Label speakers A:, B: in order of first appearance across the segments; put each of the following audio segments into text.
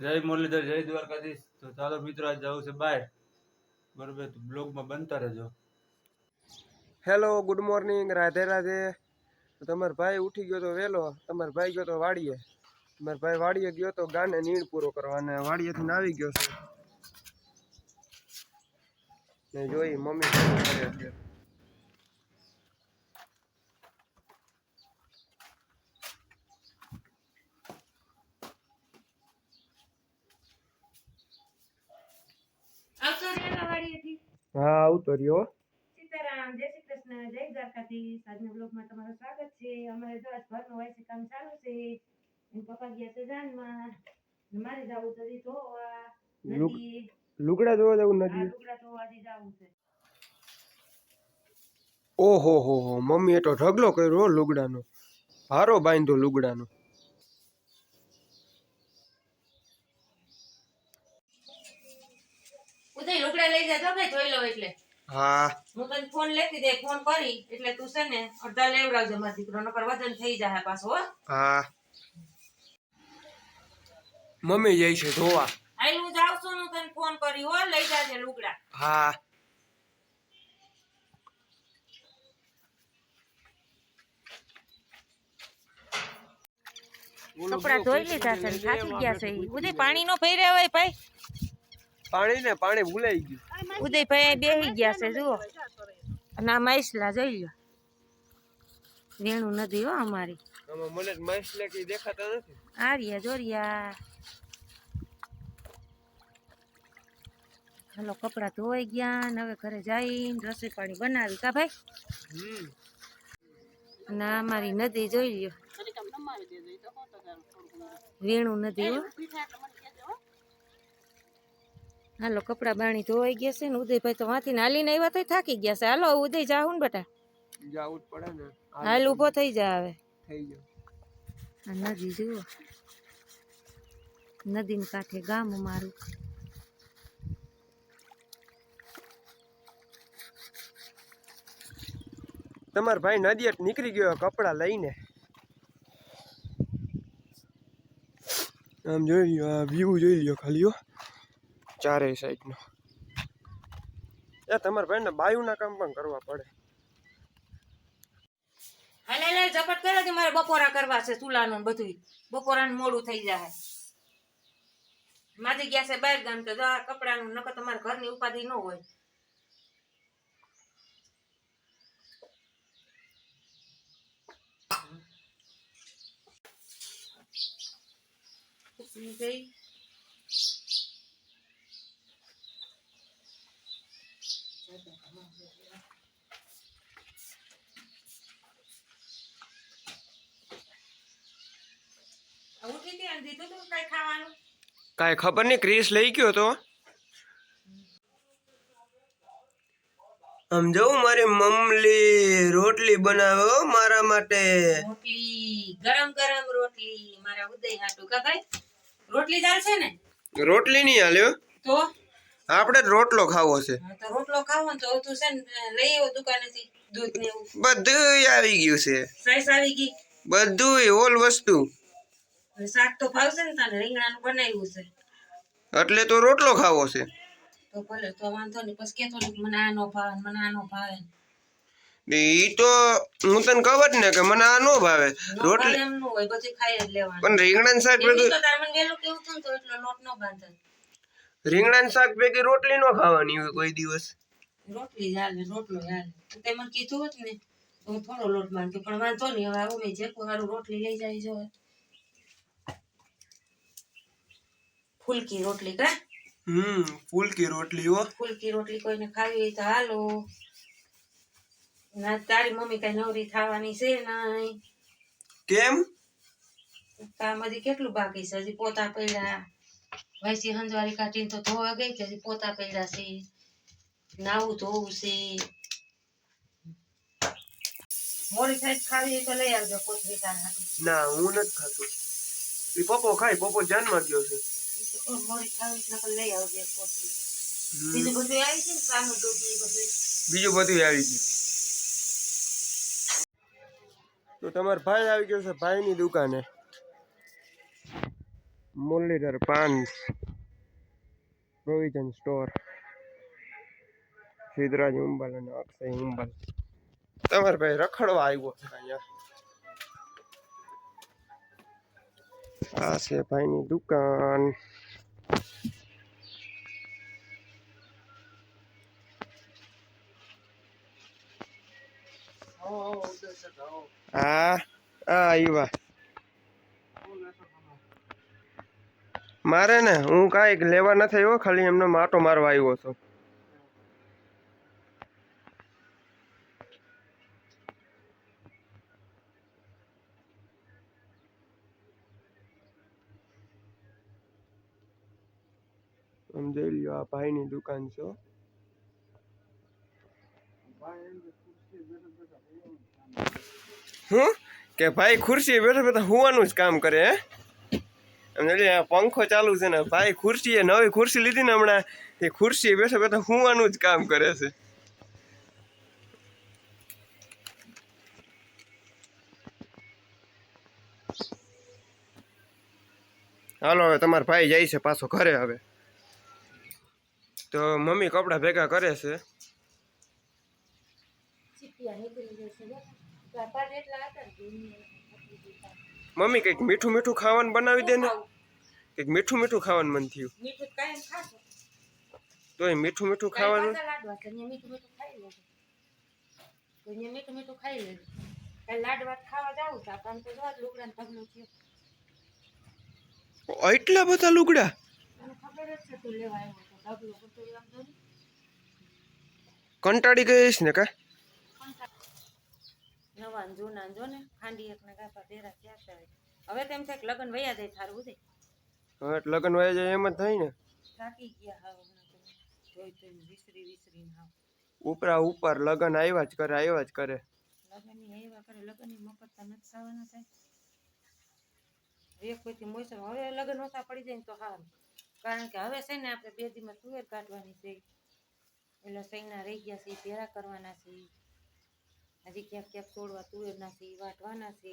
A: જય મુરલીધર, જય દ્વારકાધીશ. તો ચાલો મિત્રો, આજ જવું છે બહાર, બરોબર? તો બ્લોગમાં બનતા રહેજો.
B: Hello, good morning, Radhe Radhe. તમારો ભાઈ ઉઠી ગયો તો વહેલો. તમારો ભાઈ ગયો તો વાડીએ. તમારો ભાઈ વાડીએ ગયો તો ગાને નીણ પૂરો કરવા, અને વાડીએથી આવી ગયો છે ને જોઈ મમ્મી શું કરે છે. હા, આવતો રહ્યો.
C: સીતારામ, જય શ્રી કૃષ્ણ, જય દ્વારકાધીશ. આજના બ્લોગમાં તમારું સ્વાગત છે. અમારે જો આજ ઘરનું વાયસી કામ ચાલુ છે. પપ્પા ગયા છે જાનમાં, મારે જવું છે ધોવા નદી.
B: લુગડા ધોવા જવું નદી?
C: લુગડા ધોવા જવું છે.
B: ઓહો હો હો, મમ્મી એ તો ઢગલો કર્યો લુગડાનો, હારો બાંધ્યો લુગડાનો.
C: ઉદય લુગડા લઈ જા તો ભાઈ ધોઈ લો એટલે.
B: હા,
C: હું તને ફોન લેતી દે, ફોન કરી એટલે તું છે ને અડધા લેવડાવજો મારા દીકરો, નકર વજન થઈ જાય પાછો. હો
B: હા, મમ્મી જાય છે ધોવા.
C: આઈ હું જાઉં છું, હું તને ફોન કરી હો, લઈ જાજે લુગડા.
B: હા,
C: કપડા ધોઈ લીધા છે, થાકી ગયા છે. ઉદય પાણી નો ભર્યા હોય ભાઈ.
B: પાણી ભૂલાઈ ગયું.
C: ઉદયભાઈ બેહી ગયા છે જુઓ, અને આ માઇસલા જોઈ લો. વેણું નદી હો અમારી.
B: મને માછલા કઈ દેખાતા નથી.
C: આર્યા જોરિયા. હાલો, કપડા ધોઈ ગયા ને હવે ઘરે જઈને રસોઈ પાણી બનાવી કા ભાઈ. અને અમારી નદી જોઈ લ્યો, વેણું નદી હો. હાલો, કપડા બાણી ધોઈ ગયા છે ને ઉદયભાઈ તો વાંથી હાલીને આવ્યા તો થાકી ગયા છે. હાલો ઉદય જાવું ને બેટા,
B: જાવું જ પડે ને.
C: હાલ ઉભો થઈ જા હવે.
B: થઈ ગયો.
C: આ નદી જુઓ, નદીને કાંઠે ગામ અમારું.
B: તમારો ભાઈ નદીએ નીકળી ગયો કપડા લઈને. આમ જોઈ લ્યો, આ વ્યૂ જોઈ લ્યો ખાલી હો, ચારેય સાઈડ નો. તમારા ભાઈ ને બાયુના કામ પણ કરવા પડે.
C: હાલે લે ઝપટ કરે તો મારે બપોરા કરવા છે, ચૂલાનું બધું. બપોરાનું મોડું થઈ જાય. માજી ગયા છે બહાર ગામ, તો આ કપડાનું નકર તમારા ઘરની ઉપાધિ ન હોય.
B: કાંઈ ખબર નહીં, ક્રિસ લઈ ગયો તો. આમ જવું, મારી મમ્મી રોટલી બનાવે મારા માટે.
C: રોટલી ગરમ ગરમ રોટલી મારા ઉદય હાટુ કા ભાઈ. રોટલી ચાલશે ને?
B: રોટલી નહીં હાલ્યો
C: તો
B: આપણે રોટલો ખાવો છે.
C: તો રોટલો ખાવો તો તું છે ને લઈ આવો દુકાનેથી દૂધ ને એવું.
B: બધું આવી ગયું છે.
C: સાઈસ આવી ગઈ
B: બધું ઓલ વસ્તુ.
C: શાક તો ભાવશે ને તને? રીંગણાનું બનાવ્યું છે
B: એટલે તો રોટલો ખાવો છે.
C: તો ભલે, તો વાંધો નહીં. પછી કેતો મને આનો ભાવે, મને આનો ભાવે.
B: ઈ તો હું તને કહું જ ને કે મને આ નો ભાવે. રોટલી
C: એમ નું હોય, બધું ખાઈ જ લેવાનું.
B: પણ રીંગણાનું શાક ભેગું
C: તો તાર મને વેલું કેવું હતું ને તો એટલો લોટ નો બાંધે.
B: રીંગણાનું શાક ભેગી રોટલી નો ખાવાની હોય કોઈ દિવસ.
C: રોટલી જ હાલે, રોટલો હાલે. તે મને કીધું હોત ને તો હું થોડો લોટ બાંધતો, પણ વાંધો નહીં. હવે આવું મેં જે હારું રોટલી લઈ જાય જો. ફૂલકી રોટલી કા?
B: ફૂલકી રોટલી હો.
C: ફૂલકી રોટલી કોઈને ખાવી હોય તો હાલો. ના તારી મમ્મી કઈ નવરી થવાની છે નહીં.
B: કેમ?
C: કામ હજી કેટલું બાકી છે? હજી પોતા પડ્યા, વાયસી હંજવારી કાઢીને તો ધોવા ગઈ કે હજી પોતા પડ્યા છે, નાવું ધોવું છે. મોરી સાઈડ ખાવી હોય તો લઈ આવજો કોથળી તારા હાટુ.
B: ના, હું નથી ખાતો. ઈ પપ્પો ખાય, પપ્પો જાનમાં ગયો છે.
C: મોરી ખાવી તો લઈ આવજો કોથળી. બીજું બધું આવી છે ને, કામનું દૂધ ને બધું?
B: બીજું બધું આવી ગયું. તો તમારો ભાઈ આવી ગયો છે ભાઈની દુકાને. મુરલીધર પાન પ્રોવિઝન સ્ટોર, સિદ્ધરાજ ઉંબલ અને અક્ષય ઉંબલ. તમારે ભાઈ રખડવા આવ્યો છે અહીંયા. આ છે ભાઈની દુકાન. હા આવ્યા. મારે ને હું કાંઈક લેવા નથી આવ્યો, ખાલી એમને માટો મારવા આવ્યો છું. જોઈ લ્યો આ ભાઈની દુકાન છે. હું કે ભાઈ ખુરશી બેઠા બેઠા હુવાનું જ કામ કરે હે. પંખો ચાલુ છે ને ભાઈ ખુરશી નવી ખુરશી લીધી ને હમણાં એ ખુરશી બેઠા બેઠા હુવાનું જ કામ કરે છે. હાલો હવે તમારા ભાઈ જાય છે પાછો ઘરે. હવે તો મમ્મી કપડા ભેગા કરે છે. મમ્મી કઈક મીઠું મીઠું ખાવાનું બનાવી દે ને. કઈક મીઠું મીઠું ખાવાનું મન થયું. તોય મીઠું મીઠું ખાવાનું. એટલા બધા લુગડા કંટાળી ગઈશ ને કા.
C: નવા જૂના જો ને ખાંડી એક ને ગાપા ભેરા થયા છે. હવે તેમ થાય લગન વયા જાય થારું ઉદે.
B: હવે લગન વયા જાય એમ જ થાય ને.
C: થાકી ગયા હાવ જોઈ તો વિસરી હાવ.
B: ઉપરા ઉપર લગન આવ્યા જ કરે
C: લગન ની આવ્યા કરે. લગન ની મફત નથી ખાવાના થાય. એક પછી મોસમ હવે લગન ઓછા પડી જાય ને તો સારું. કારણ કે હવે છે ને આપણે 2 દીમાં તુવેર કાઢવાની છે. એટલે સૈના રહી ગયા છે ભેરા કરવાના છે. હજી ક્યાંક ક્યાંક છોડવા તુવેરના છે વાટવાના છે.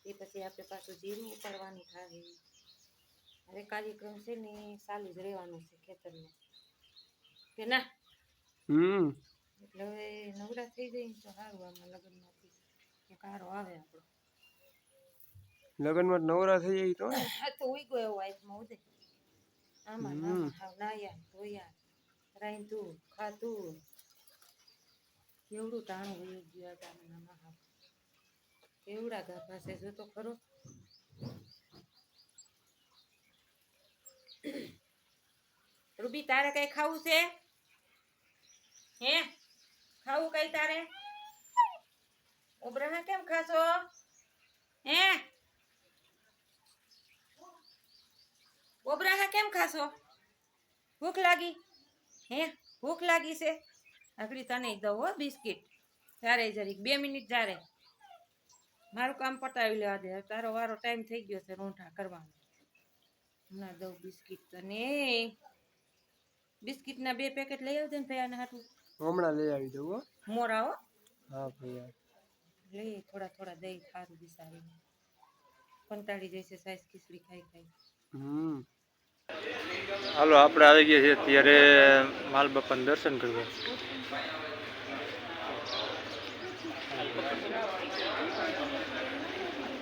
C: એ પછી આપણે પાછું જીરું ઉપાડવાની થાય. હવે કાર્યક્રમ છે ને ચાલુ જ રહેવાનું છે ખેતરમાં કે ના. એટલે હવે નવરા થઈ જાય તો સારું. આમાં લગ્નમાંથી એક હારો આવે આપણો.
B: લગનમાં નવરા થઈ જાય
C: તો ઉઈ ગયો એવો આઈફમાં ઉદે. આમાં હાવ નાયા ધોયા રાંધું ખાધું. કેવડું ટાણું વયું ગયું આમાં હાવ. કેવડા ગાભા છે જો તો ખરો. રૂબી તારે કઈ ખાવું છે હે? ખાવું કઈ તારે? ઉબરાના કેમ ખાશો હે? ઉબરાના કેમ ખાશો? ભૂખ લાગી હે? ભૂખ લાગી છે? આગળ તને દઉં હો બિસ્કિટ. તારે જરીક 2 મિનિટ જારે મારું કામ પતાવી લેવા દે. તારો વારો ટાઈમ થઈ ગયો છે રોંઠા કરવાનો. હમણાં દઉં બિસ્કિટ તને. બિસ્કિટના 2 પેકેટ લઈ આવજે ને ભૈયાને હાટું.
B: હમણાં લઈ આવી દઉં હો.
C: મોરા હો.
B: હા ભૈયા
C: લઈ થોડા થોડા દહીં સારું બિસારી કંટાળી જશે સાઈઝ ખીચડી ખાઈ ખાઈ.
A: હાલો આપણે આવી ગયા છીએ ત્યારે માલ બાપાને દર્શન કરવા.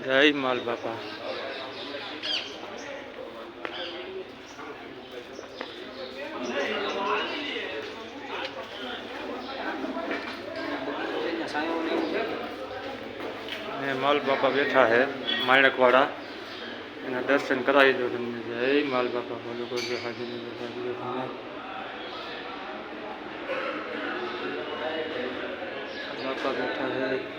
A: જય માલ બાપા. માલ બાપા બેઠા છે માણેકવાળા. એના દર્શન કરાવી દો તમને. જય માલ બાપા. બોલો બોલો હાજર બાપા બેઠા છે.